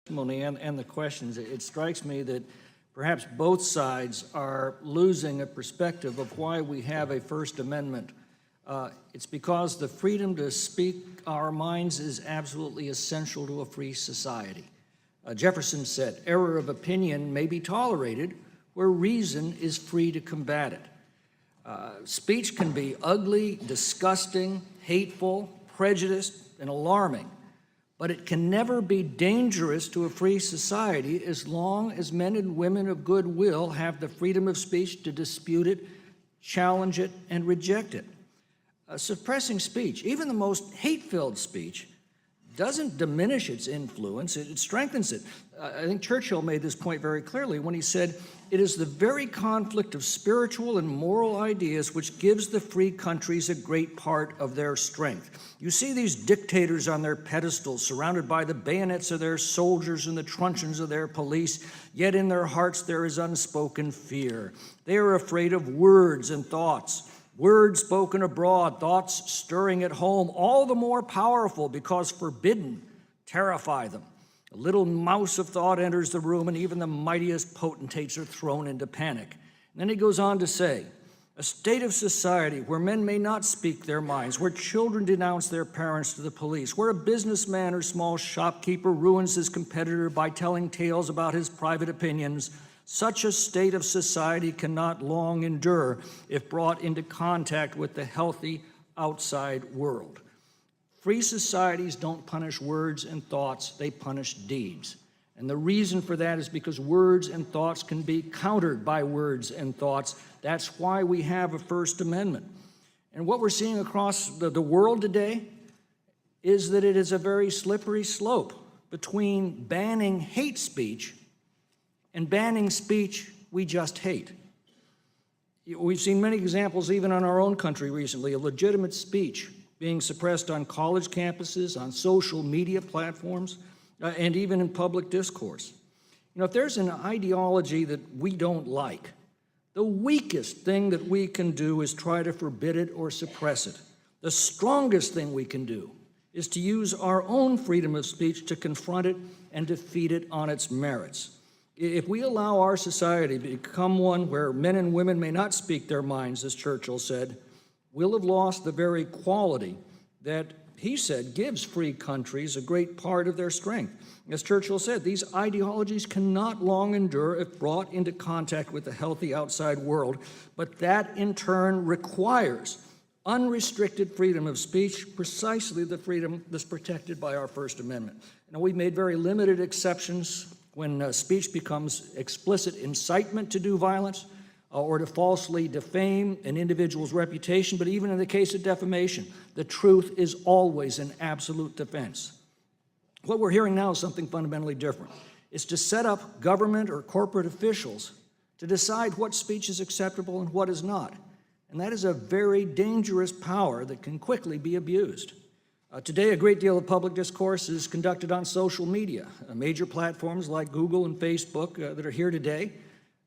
testimony and the questions, it strikes me that perhaps both sides are losing a perspective of why we have a First Amendment. It's because the freedom to speak our minds is absolutely essential to a free society. Jefferson said, "Error of opinion may be tolerated where reason is free to combat it." Speech can be ugly, disgusting, hateful, prejudiced, and alarming, but it can never be dangerous to a free society as long as men and women of goodwill have the freedom of speech to dispute it, challenge it, and reject it. Suppressing speech, even the most hate-filled speech, doesn't diminish its influence, it strengthens it. I think Churchill made this point very clearly when he said, "It is the very conflict of spiritual and moral ideas which gives the free countries a great part of their strength." You see these dictators on their pedestals, surrounded by the bayonets of their soldiers and the truncheons of their police, yet in their hearts there is unspoken fear. They are afraid of words and thoughts. Words spoken abroad, thoughts stirring at home, all the more powerful because forbidden terrify them. A little mouse of thought enters the room and even the mightiest potentates are thrown into panic. And then he goes on to say, "A state of society where men may not speak their minds, where children denounce their parents to the police, where a businessman or small shopkeeper ruins his competitor by telling tales about his private opinions, such a state of society cannot long endure if brought into contact with the healthy outside world." Free societies don't punish words and thoughts, they punish deeds. And the reason for that is because words and thoughts can be countered by words and thoughts. That's why we have a First Amendment. And what we're seeing across the world today is that it is a very slippery slope between banning hate speech and banning speech we just hate. We've seen many examples even in our own country recently of legitimate speech being suppressed on college campuses, on social media platforms, and even in public discourse. You know, if there's an ideology that we don't like, the weakest thing that we can do is try to forbid it or suppress it. The strongest thing we can do is to use our own freedom of speech to confront it and defeat it on its merits. If we allow our society to become one where men and women may not speak their minds, as Churchill said, we'll have lost the very quality that he said gives free countries a great part of their strength. As Churchill said, these ideologies cannot long endure if brought into contact with the healthy outside world, but that in turn requires unrestricted freedom of speech, precisely the freedom that's protected by our First Amendment. Now, we've made very limited exceptions when speech becomes explicit incitement to do violence or to falsely defame an individual's reputation, but even in the case of defamation, the truth is always an absolute defense. What we're hearing now is something fundamentally different. It's to set up government or corporate officials to decide what speech is acceptable and what is not. And that is a very dangerous power that can quickly be abused. Today, a great deal of public discourse is conducted on social media. Major platforms like Google and Facebook that are here today,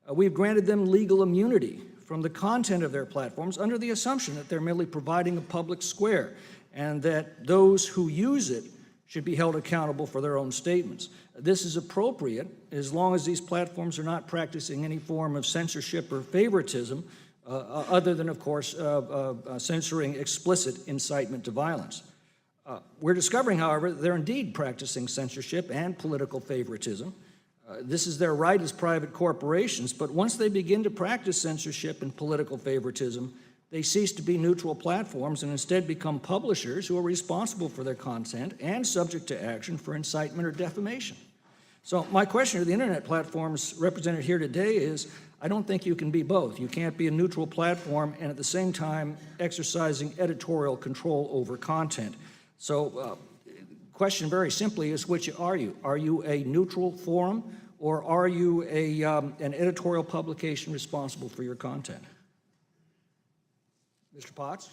we've granted them legal immunity from the content of their platforms under the assumption that they're merely providing a public square and that those who use it should be held accountable for their own statements. This is appropriate as long as these platforms are not practicing any form of censorship or favoritism, other than, of course, censoring explicit incitement to violence. We're discovering, however, they're indeed practicing censorship and political favoritism. This is their right as private corporations, but once they begin to practice censorship and political favoritism, they cease to be neutral platforms and instead become publishers who are responsible for their content and subject to action for incitement or defamation. So my question to the internet platforms represented here today is, I don't think you can be both. You can't be a neutral platform and at the same time exercising editorial control over content. So question very simply is, which are you? Are you a neutral forum or are you an editorial publication responsible for your content? Mr. Potts?